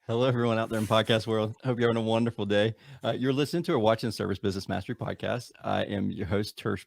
Hello, everyone out there in podcast world. Hope you're having a wonderful day. You're listening to our Watch and Service Business Mastery podcast. I am your host, Tersh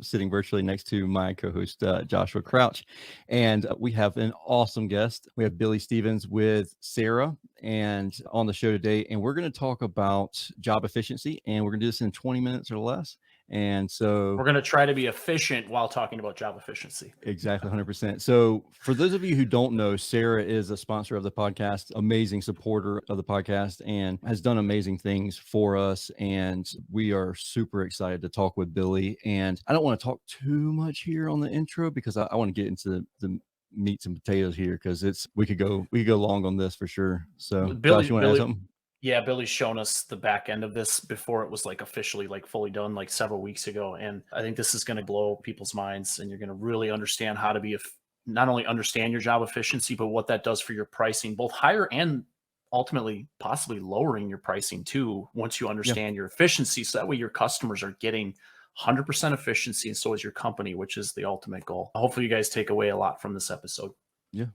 sitting virtually next to my co-host, Joshua Crouch. And we have an awesome guest. We have Billy Stevens with Sera and on the show today. And we're going to talk about job efficiency. And we're going to do this in 20 minutes or less. And so we're going to try to be efficient while talking about job efficiency. Exactly, 100%. So for those of you who don't know, Sera is a sponsor of the podcast, amazing supporter of the podcast, and has done amazing things for us. And we are super excited to talk with Billy. And I don't want to talk too much here on the intro because I want to get into the meats and potatoes here because we could go long on this for sure. So Billy, Josh, you want to add something? Yeah, Billy's shown us the back end of this before it was like officially like fully done like several weeks ago. And I think this is going to blow people's minds and you're going to really understand how to be not only understand your job efficiency, but what that does for your pricing, both higher and ultimately possibly lowering your pricing too, once you understand your efficiency. So that way your customers are getting 100% efficiency and so is your company, which is the ultimate goal. Hopefully you guys take away a lot from this episode. Yeah.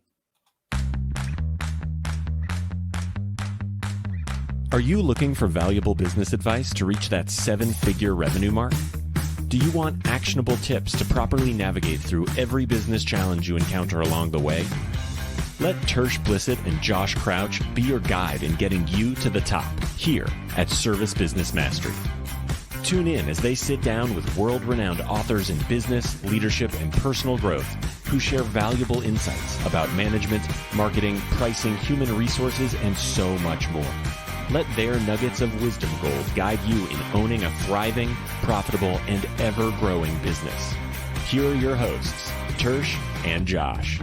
Are you looking for valuable business advice to reach that 7-figure revenue mark? Do you want actionable tips to properly navigate through every business challenge you encounter along the way? Let Tersh and Josh Crouch be your guide in getting you to the top here at Service Business Mastery. Tune in as they sit down with world-renowned authors in business, leadership, and personal growth who share valuable insights about management, marketing, pricing, human resources, and so much more. Let their nuggets of wisdom gold guide you in owning a thriving, profitable, and ever-growing business. Here are your hosts, Tersh and Josh.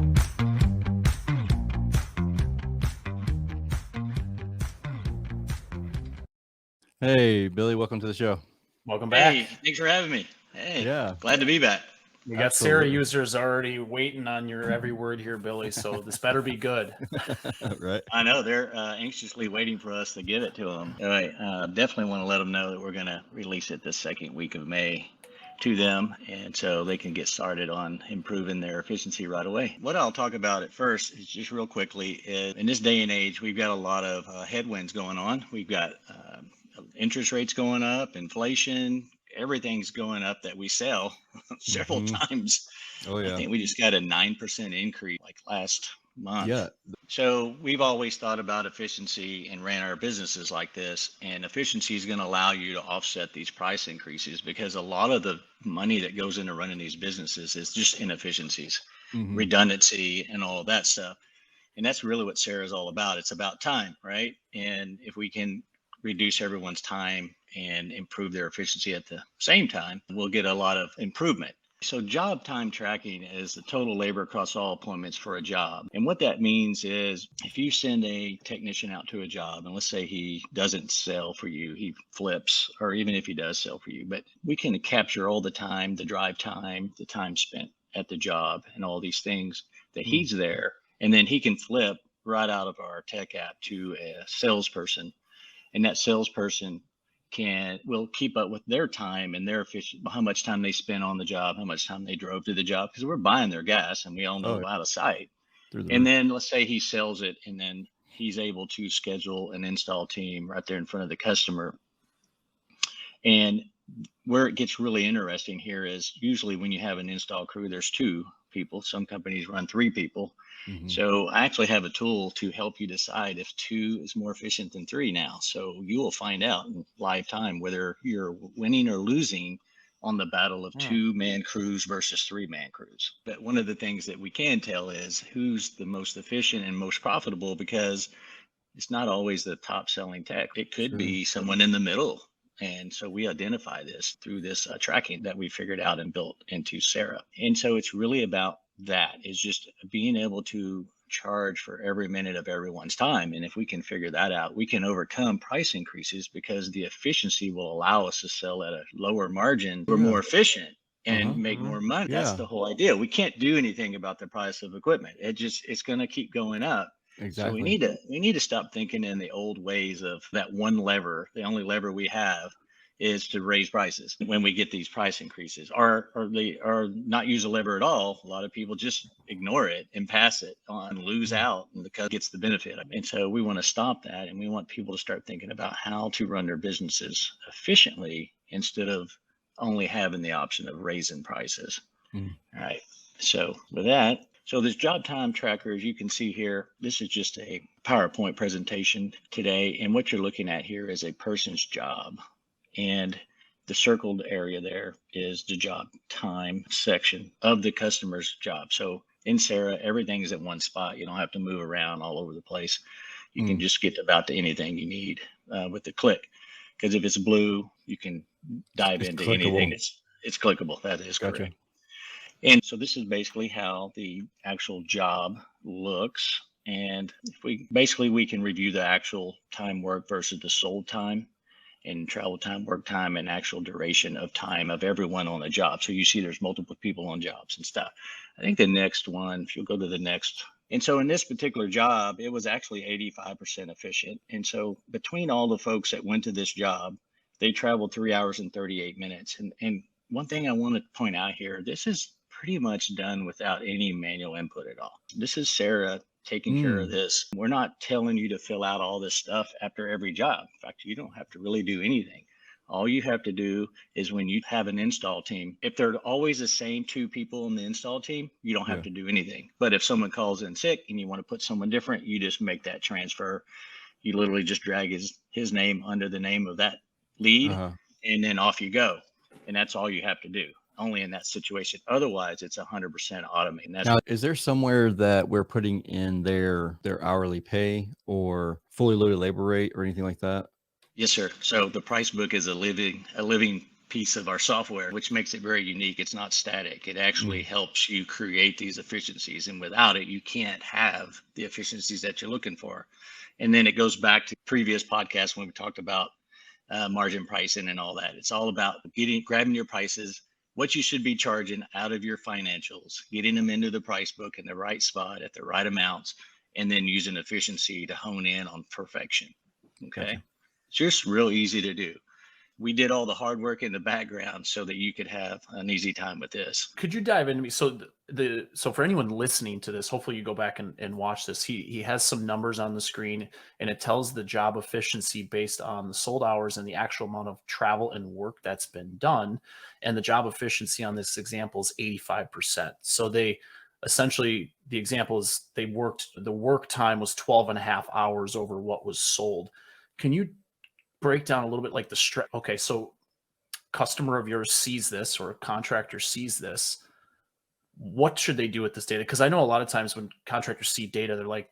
Hey, Billy, welcome to the show. Welcome back. Hey, thanks for having me. Hey, Yeah. glad to be back. We got Sera users already waiting on your every word here, Billy, so this better be good. Right. I know they're anxiously waiting for us to give it to them. All right, definitely want to let them know that we're going to release it the second week of May to them, and so they can get started on improving their efficiency right away. What I'll talk about at first is just real quickly is in this day and age, we've got a lot of headwinds going on. We've got interest rates going up, inflation, everything's going up that we sell several times. Oh yeah. I think we just got a 9% increase like last month. Yeah. So we've always thought about efficiency and ran our businesses like this. And efficiency is going to allow you to offset these price increases because a lot of the money that goes into running these businesses is just inefficiencies, redundancy, and all of that stuff. And that's really what Sera is all about. It's about time, right? And if we can reduce everyone's time and improve their efficiency at the same time, we'll get a lot of improvement. So job time tracking is the total labor across all appointments for a job. And what that means is if you send a technician out to a job, and let's say he doesn't sell for you, he flips, or even if he does sell for you, but we can capture all the time, the drive time, the time spent at the job, and all these things that he's there. And then he can flip right out of our tech app to a salesperson. And that salesperson will keep up with their time and their efficient, how much time they spent on the job, how much time they drove to the job, because we're buying their gas and we all know out of sight. And then let's say he sells it and then he's able to schedule an install team right there in front of the customer. And where it gets really interesting here is usually when you have an install crew, there's 2 people. Some companies run 3 people. So I actually have a tool to help you decide if 2 is more efficient than 3 now. So you will find out in live time whether you're winning or losing on the battle of 2-man crews versus 3-man crews. But one of the things that we can tell is who's the most efficient and most profitable, because it's not always the top selling tech. It could be someone in the middle. And so we identify this through this tracking that we figured out and built into Sera. And so it's really about that, is just being able to charge for every minute of everyone's time. And if we can figure that out, we can overcome price increases because the efficiency will allow us to sell at a lower margin. We're more efficient and make more money. That's the whole idea. We can't do anything about the price of equipment. It's going to keep going up. Exactly. So we need to stop thinking in the old ways of that one lever. The only lever we have is to raise prices when we get these price increases, or not use a lever at all. A lot of people just ignore it and pass it on, lose out, and because it gets the benefit. And so we want to stop that, and we want people to start thinking about how to run their businesses efficiently instead of only having the option of raising prices. All right. So with that, so this job time tracker, as you can see here, this is just a PowerPoint presentation today. And what you're looking at here is a person's job. And the circled area there is the job time section of the customer's job. So in Sera, everything is at one spot. You don't have to move around all over the place. You can just get about to anything you need with the click. Because if it's blue, you can dive into anything. It's clickable. That is correct. And so this is basically how the actual job looks. And if we can review the actual time work versus the sold time, and travel time, work time, and actual duration of time of everyone on a job. So you see there's multiple people on jobs and stuff. I think the next one, if you'll go to the next. And so in this particular job, it was actually 85% efficient. And so between all the folks that went to this job, they traveled 3 hours and 38 minutes. And one thing I want to point out here, this is pretty much done without any manual input at all. This is Sera taking care of this. We're not telling you to fill out all this stuff after every job. In fact, you don't have to really do anything. All you have to do is when you have an install team, if they're always the same 2 people on the install team, you don't have to do anything. But if someone calls in sick and you want to put someone different, you just make that transfer. You literally just drag his name under the name of that lead, and then off you go. And that's all you have to do. Only in that situation. Otherwise, it's 100% automated. Now, is there somewhere that we're putting in their hourly pay or fully loaded labor rate or anything like that? Yes, sir. So the price book is a living piece of our software, which makes it very unique. It's not static. It actually helps you create these efficiencies. And without it, you can't have the efficiencies that you're looking for. And then it goes back to previous podcasts when we talked about margin pricing and all that. It's all about grabbing your prices, what you should be charging out of your financials, getting them into the price book in the right spot at the right amounts, and then using efficiency to hone in on perfection. Okay. Gotcha. It's just real easy to do. We did all the hard work in the background so that you could have an easy time with this. Could you dive into me? So so for anyone listening to this, hopefully you go back and watch this. He has some numbers on the screen, and it tells the job efficiency based on the sold hours and the actual amount of travel and work that's been done. And the job efficiency on this example is 85%. So they essentially, the example is the work time was 12 and a half hours over what was sold. Can you break down a little bit like the stress? Okay, so customer of yours sees this, or a contractor sees this. What should they do with this data? Because I know a lot of times when contractors see data, they're like,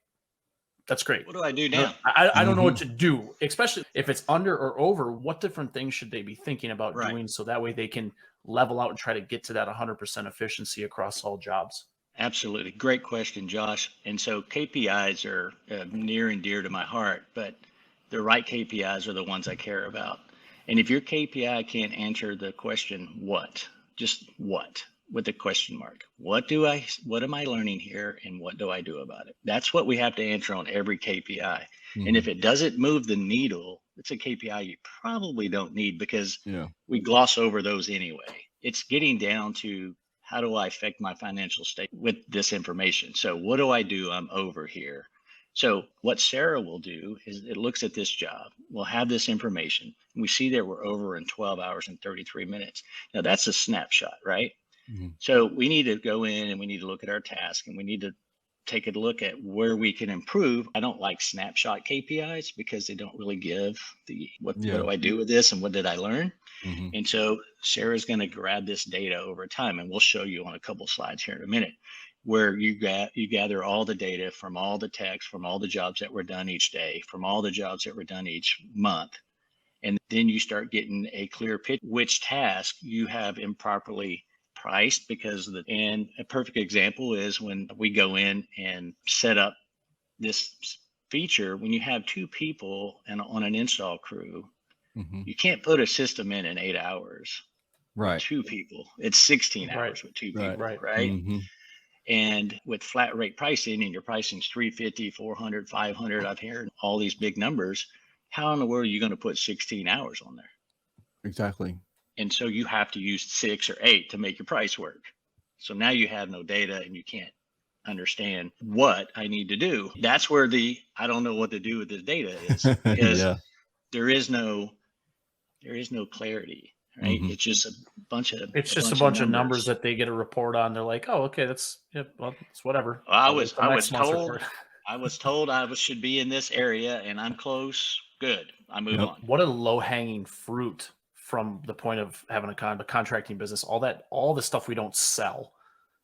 that's great. What do I do now? I don't know what to do, especially if it's under or over. What different things should they be thinking about doing so that way they can level out and try to get to that 100% efficiency across all jobs? Absolutely. Great question, Josh. And so KPIs are near and dear to my heart, but the right KPIs are the ones I care about. And if your KPI can't answer the question, what, just what, with a question mark, what am I learning here and what do I do about it? That's what we have to answer on every KPI. And if it doesn't move the needle, it's a KPI you probably don't need, because we gloss over those anyway. It's getting down to, how do I affect my financial state with this information? So what do I do? I'm over here. So what Sera will do is it looks at this job. We'll have this information. And we see that we're over in 12 hours and 33 minutes. Now that's a snapshot, right? So we need to go in and we need to look at our task, and we need to take a look at where we can improve. I don't like snapshot KPIs because they don't really give what do I do with this and what did I learn? And so Sera's going to grab this data over time, and we'll show you on a couple slides here in a minute, where you gather all the data from all the text, from all the jobs that were done each day, from all the jobs that were done each month. And then you start getting a clear picture which task you have improperly priced, and a perfect example is when we go in and set up this feature. When you have 2 people and on an install crew, you can't put a system in 8 hours. Right. 2 people. It's 16 hours with 2 people. Right. And with flat rate pricing, and your pricing's 350, 400, 500, I've heard all these big numbers. How in the world are you going to put 16 hours on there? Exactly. And so you have to use 6 or 8 to make your price work. So now you have no data and you can't understand what I need to do. That's where I don't know what to do with this data is, because Yeah. there is no clarity, right? Mhm. It's just a bunch of numbers that they get a report on. They're like, oh, okay, well, it's whatever. Well, I'll wait till next month's report. I was told should be in this area and I'm close. Good. I move Yep. on. What a low-hanging fruit from the point of having a contracting business, all the stuff we don't sell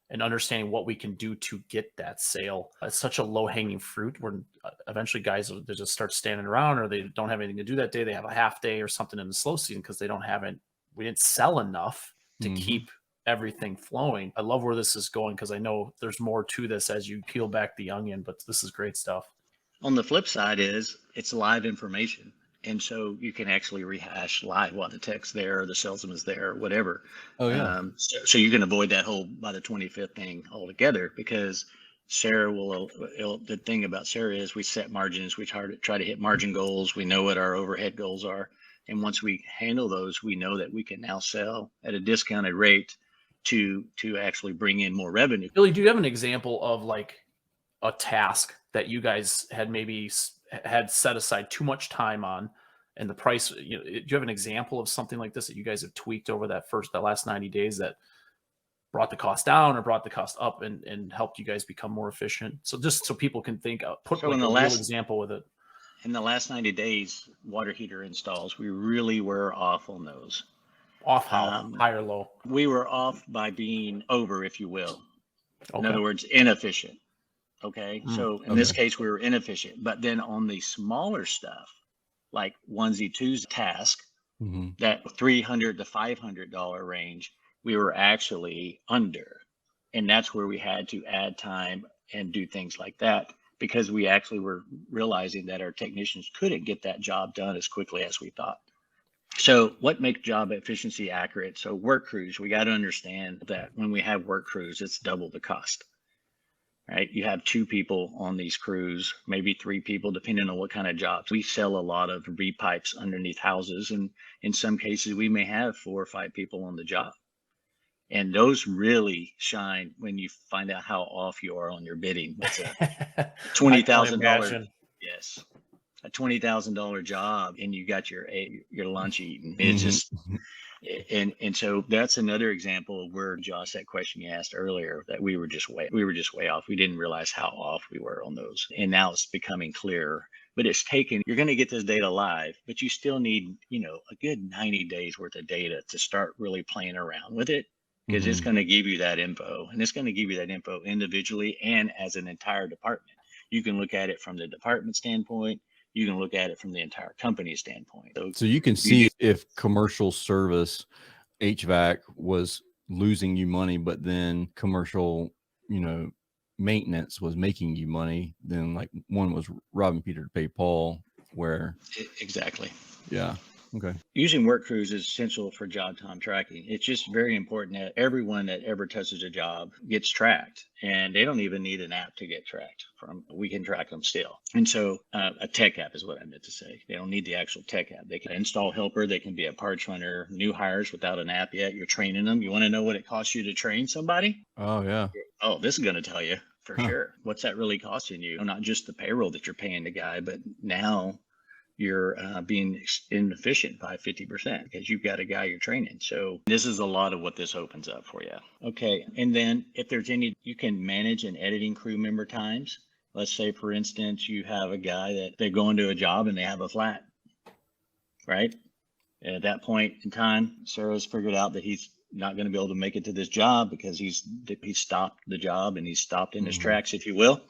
and understanding what we can do to get that sale. It's such a low-hanging fruit where eventually guys they just start standing around, or they don't have anything to do that day. They have a half day or something in the slow season because we didn't sell enough to Mhm. keep everything flowing. I love where this is going because I know there's more to this as you peel back the onion, but this is great stuff. On the flip side it's live information. And so you can actually rehash live while the tech's there or the salesman's there or whatever. Oh yeah. So you can avoid that whole by the 25th thing altogether, because Sera the thing about Sera is we set margins, we try to hit margin goals. We know what our overhead goals are. And once we handle those, we know that we can now sell at a discounted rate to actually bring in more revenue. Billy, do you have an example of like a task that you guys had maybe had set aside too much time on, and the price, do you have an example of something like this that you guys have tweaked over that last 90 days that brought the cost down or brought the cost up and helped you guys become more efficient? So just so people can think, put So like in a the real last- example with it. In the last 90 days, water heater installs, we really were off on those. Off how? High or low? We were off by being over, if you will. In Okay. other words, inefficient. Okay. So in this Okay. case, we were inefficient. But then on the smaller stuff, like onesie, twosie task, Mhm. that $300 to $500 range, we were actually under. And that's where we had to add time and do things like that, because we actually were realizing that our technicians couldn't get that job done as quickly as we thought. So what makes job efficiency accurate? So work crews, we got to understand that when we have work crews, it's double the cost, right? You have 2 people on these crews, maybe 3 people, depending on what kind of jobs. We sell a lot of repipes underneath houses, and in some cases we may have 4 or 5 people on the job. And those really shine when you find out how off you are on your bidding. It's a $20,000. Yes. A $20,000 job and you got your lunch eaten. It's just, and so that's another example of where, Josh, that question you asked earlier, that we were just way off. We didn't realize how off we were on those. And now it's becoming clearer. But you're going to get this data live, but you still need, a good 90 days worth of data to start really playing around with it, because it's going to give you that info, and it's going to give you that info individually and as an entire department. You can look at it from the department standpoint. You can look at it from the entire company standpoint. So you can see if commercial service HVAC was losing you money, but then commercial, maintenance was making you money. Then like one was robbing Peter to pay Paul, where exactly. Yeah. Okay. Using work crews is essential for job time tracking. It's just very important that everyone that ever touches a job gets tracked, and they don't even need an app to get tracked from. We can track them still. And so a tech app is what I meant to say. They don't need the actual tech app. They can install helper. They can be a parts runner. New hires without an app yet. You're training them. You want to know what it costs you to train somebody? Oh yeah. Oh, this is going to tell you for sure. What's that really costing you? Not just the payroll that you're paying the guy, but now you're being inefficient by 50% because you've got a guy you're training. So this is a lot of what this opens up for you. Okay. And then if there's you can manage an editing crew member times. Let's say, for instance, you have a guy that they're going to a job and they have a flat, right? At that point in time, Sera's figured out that he's not going to be able to make it to this job because he's stopped the job and he's stopped in his tracks, if you will.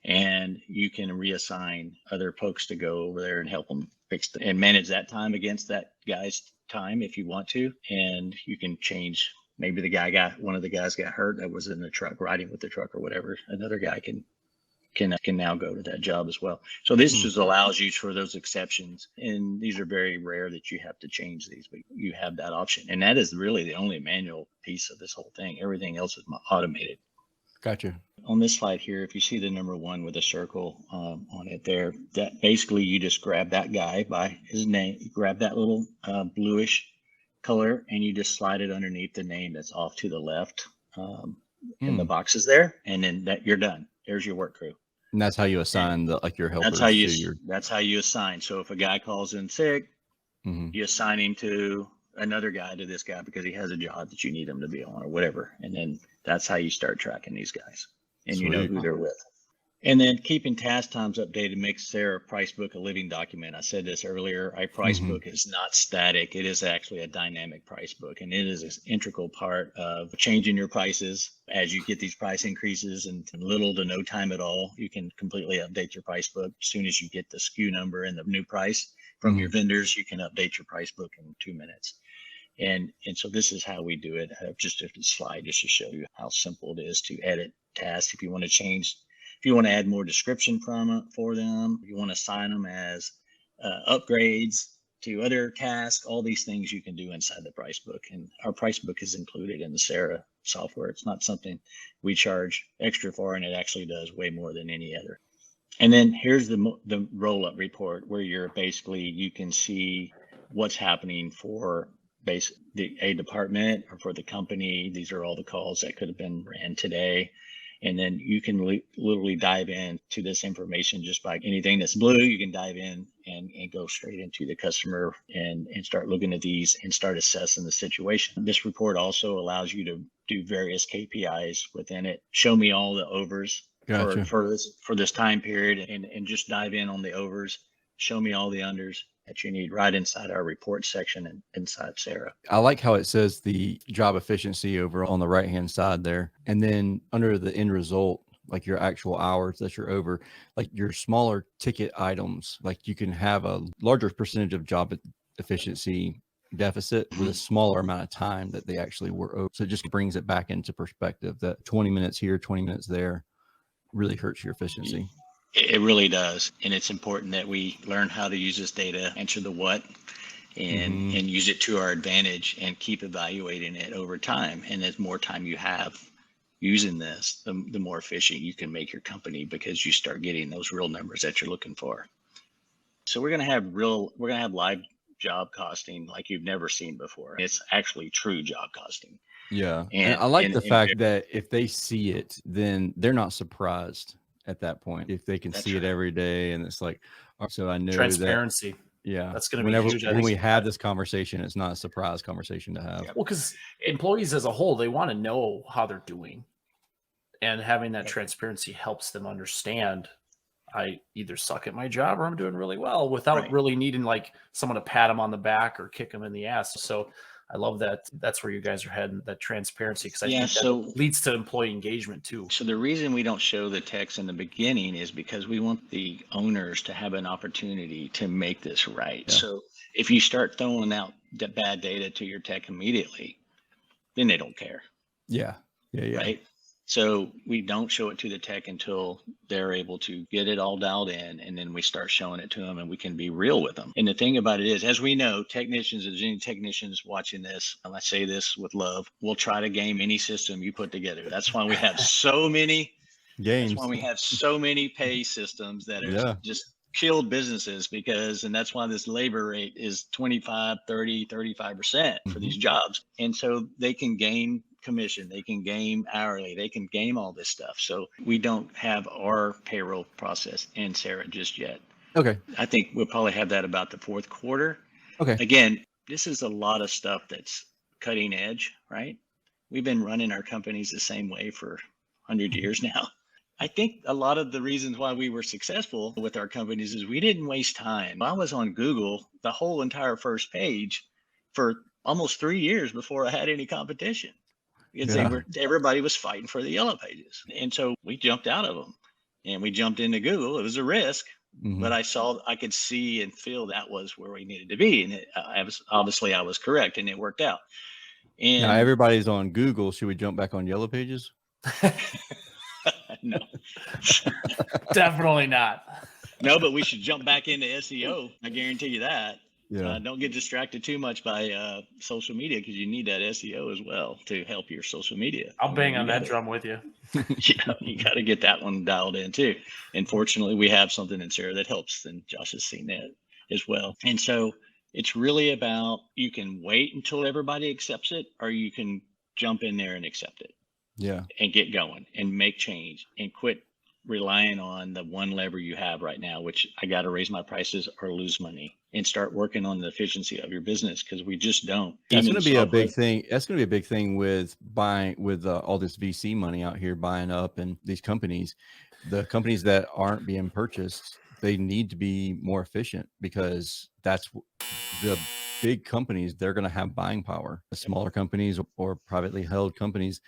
And you can reassign other folks to go over there and help them fix and manage that time against that guy's time if you want to. And you can change. Maybe one of the guys got hurt that was in the truck riding with the truck or whatever. Another guy can now go to that job as well. So this just allows you for those exceptions. And these are very rare that you have to change these, but you have that option. And that is really the only manual piece of this whole thing. Everything else is automated. Gotcha. On this slide here, if you see the number 1 with a circle on it there, that basically you just grab that guy by his name, you grab that little bluish color, and you just slide it underneath the name that's off to the left in the boxes there, and then that you're done. There's your work crew. And that's how you assign your helpers That's how you assign. So if a guy calls in sick, you assign him to another guy, to this guy, because he has a job that you need him to be on or whatever. And then that's how you start tracking these guys, and Sweet. you know who they're with. And then keeping task times updated makes Sera price book a living document. I said this earlier. Our price book is not static. It is actually a dynamic price book, and it is an integral part of changing your prices as you get these price increases. And in little to no time at all, you can completely update your price book. As soon as you get the SKU number and the new price from your vendors, you can update your price book in 2 minutes. And so this is how we do it. Just a slide just to show you how simple it is to edit tasks. If you want to change, if you want to add more description for them, if you want to assign them as upgrades to other tasks, all these things you can do inside the price book. And our price book is included in the Sera software. It's not something we charge extra for, and it actually does way more than any other. And then here's the roll-up report, where you can see what's happening for a department or for the company. These are all the calls that could have been ran today. And then you can literally dive into this information just by anything that's blue. You can dive in and go straight into the customer and start looking at these and start assessing the situation. This report also allows you to do various KPIs within it. Show me all the overs for this time period, and just dive in on the overs. Show me all the unders that you need right inside our report section and inside Sera. I like how it says the job efficiency over on the right-hand side there. And then under the end result, like your actual hours that you're over, like your smaller ticket items, like you can have a larger percentage of job efficiency deficit with a smaller amount of time that they actually were over. So it just brings it back into perspective that 20 minutes here, 20 minutes there really hurts your efficiency. It really does. And it's important that we learn how to use this data, answer the what, and use it to our advantage, and keep evaluating it over time. And as more time you have using this, the more efficient you can make your company, because you start getting those real numbers that you're looking for. So we're going to have live job costing like you've never seen before. It's actually true job costing. Yeah. And I like the fact that if they see it, then they're not surprised at that point. If they can see it every day, and it's like, so I know transparency. Yeah. That's going to be huge. When we have this conversation, it's not a surprise conversation to have. Well, because employees as a whole, they want to know how they're doing. And having that transparency helps them understand, I either suck at my job or I'm doing really well, without really needing like someone to pat them on the back or kick them in the ass. So I love that. That's where you guys are heading, that transparency, because I think that leads to employee engagement too. So the reason we don't show the text in the beginning is because we want the owners to have an opportunity to make this right. Yeah. So if you start throwing out the bad data to your tech immediately, then they don't care. Yeah. Right. So we don't show it to the tech until they're able to get it all dialed in, and then we start showing it to them, and we can be real with them. And the thing about it is, as we know, technicians, if there's any technicians watching this, and I say this with love, we'll try to game any system you put together. That's why we have so many games. That's why we have so many pay systems that are just killed businesses, and that's why this labor rate is 25, 30, 35% for these jobs. And so they can game commission, they can game hourly, they can game all this stuff. So we don't have our payroll process in Sera just yet. Okay. I think we'll probably have that about the fourth quarter. Okay. Again, this is a lot of stuff that's cutting edge, right? We've been running our companies the same way for 100 years now. I think a lot of the reasons why we were successful with our companies is we didn't waste time. I was on Google, the whole entire first page, for almost 3 years before I had any competition. Because everybody was fighting for the yellow pages. And so we jumped out of them and we jumped into Google. It was a risk, but I could see and feel that was where we needed to be. And I was correct, and it worked out. And now everybody's on Google. Should we jump back on yellow pages? No, definitely not. No, but we should jump back into SEO. I guarantee you that. Yeah. Don't get distracted too much by social media, because you need that SEO as well to help your social media. I'll bang on that drum with you. Yeah, you got to get that one dialed in too. And fortunately, we have something in Sera that helps, and Josh has seen that as well. And so It's really about, you can wait until everybody accepts it, or you can jump in there and accept it. Yeah. And get going and make change and quit relying on the one lever you have right now, which I got to raise my prices or lose money, and start working on the efficiency of your business, because we just don't. That's going to be a big thing. That's going to be a big thing with buying, with all this VC money out here buying up, and these companies, the companies that aren't being purchased, they need to be more efficient, because that's the big companies. They're going to have buying power. The smaller companies or privately held companies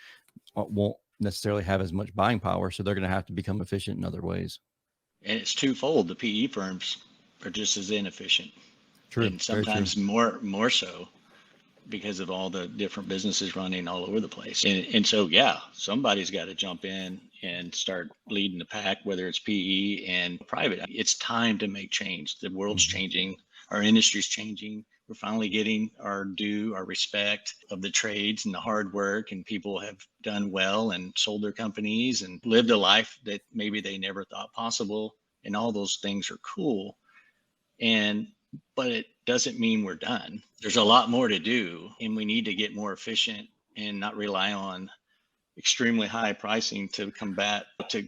won't necessarily have as much buying power, so they're going to have to become efficient in other ways. And it's twofold. The PE firms are just as inefficient. True. And sometimes more so, because of all the different businesses running all over the place. And so, yeah, somebody's got to jump in and start leading the pack, whether it's PE and private. It's time to make change. The world's changing. Our industry's changing. We're finally getting our due, our respect of the trades and the hard work, and people have done well and sold their companies and lived a life that maybe they never thought possible. And all those things are cool. But it doesn't mean we're done. There's a lot more to do, and we need to get more efficient and not rely on extremely high pricing to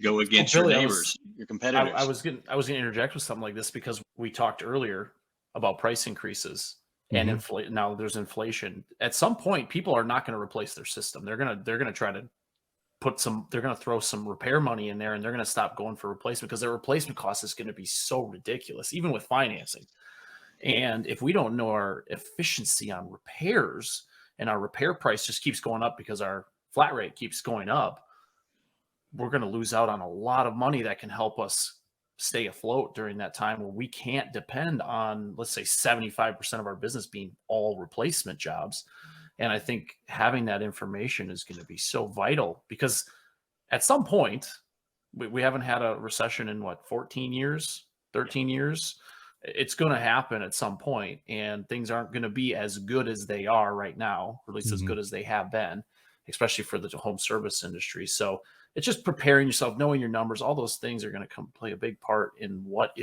go against your neighbors, your competitors. I was going to interject with something like this, because we talked earlier about price increases and now there's inflation. At some point, people are not going to replace their system. They're going to try to they're going to throw some repair money in there, and they're going to stop going for replacement, because their replacement cost is going to be so ridiculous, even with financing. And if we don't know our efficiency on repairs, and our repair price just keeps going up because our flat rate keeps going up, we're going to lose out on a lot of money that can help us stay afloat during that time where we can't depend on, let's say, 75% of our business being all replacement jobs. And I think having that information is going to be so vital, because at some point, we haven't had a recession in 14 years, 13 years. It's going to happen at some point, and things aren't going to be as good as they are right now, or at least as good as they have been, especially for the home service industry. So it's just preparing yourself, knowing your numbers. All those things are going to play a big part in what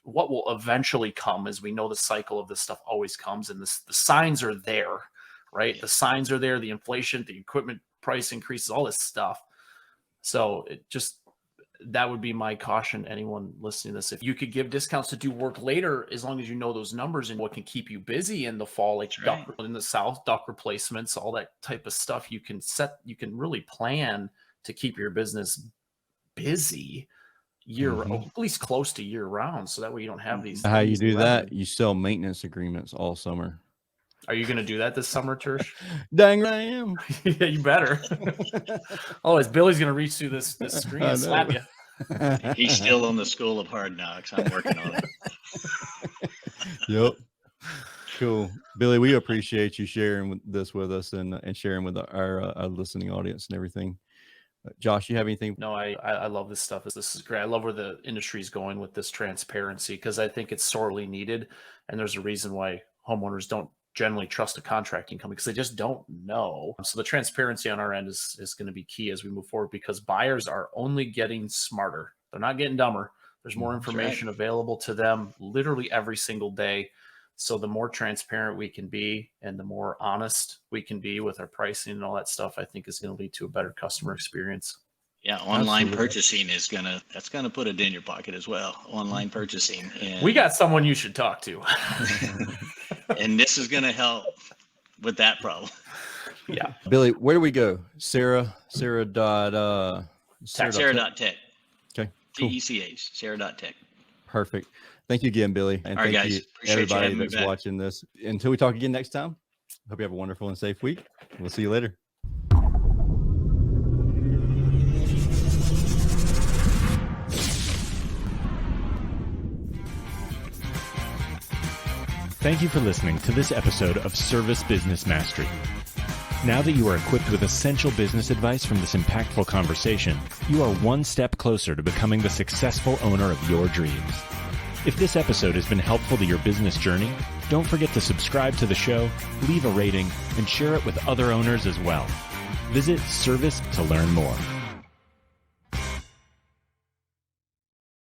will eventually come, as we know the cycle of this stuff always comes, and the signs are there, right? The signs are there, the inflation, the equipment price increases, all this stuff. So that would be my caution to anyone listening to this. If you could give discounts to do work later, as long as you know those numbers and what can keep you busy in the fall, like in the South, duct replacements, all that type of stuff, you can really plan to keep your business busy at least close to year round. So that way you don't have these. How you do that? You sell maintenance agreements all summer. Are you going to do that this summer, Tersh? Dang right I am. Yeah, you better. Otherwise, Billy's going to reach through this screen and slap you. He's still on the school of hard knocks. I'm working on it. Yep. Cool. Billy, we appreciate you sharing this with us and sharing with our listening audience and everything. Josh, you have anything? No, I love this stuff. This is great. I love where the industry is going with this transparency, because I think it's sorely needed. And there's a reason why homeowners don't generally trust a contracting company, because they just don't know. So the transparency on our end is going to be key as we move forward, because buyers are only getting smarter. They're not getting dumber. There's more information available to them literally every single day. So the more transparent we can be, and the more honest we can be with our pricing and all that stuff, I think is going to lead to a better customer experience. Yeah, online purchasing that's gonna put it in your pocket as well. Online purchasing. And we got someone you should talk to. And this is gonna help with that problem. Yeah. Billy, where do we go? Sera. Sera.tech. Okay. Cool. TECH. Sera.tech. Perfect. Thank you again, Billy. And thank you everybody that's watching this. Until we talk again next time, hope you have a wonderful and safe week. We'll see you later. Thank you for listening to this episode of Service Business Mastery. Now that you are equipped with essential business advice from this impactful conversation, you are one step closer to becoming the successful owner of your dreams. If this episode has been helpful to your business journey, don't forget to subscribe to the show, leave a rating, and share it with other owners as well. Visit Service to learn more.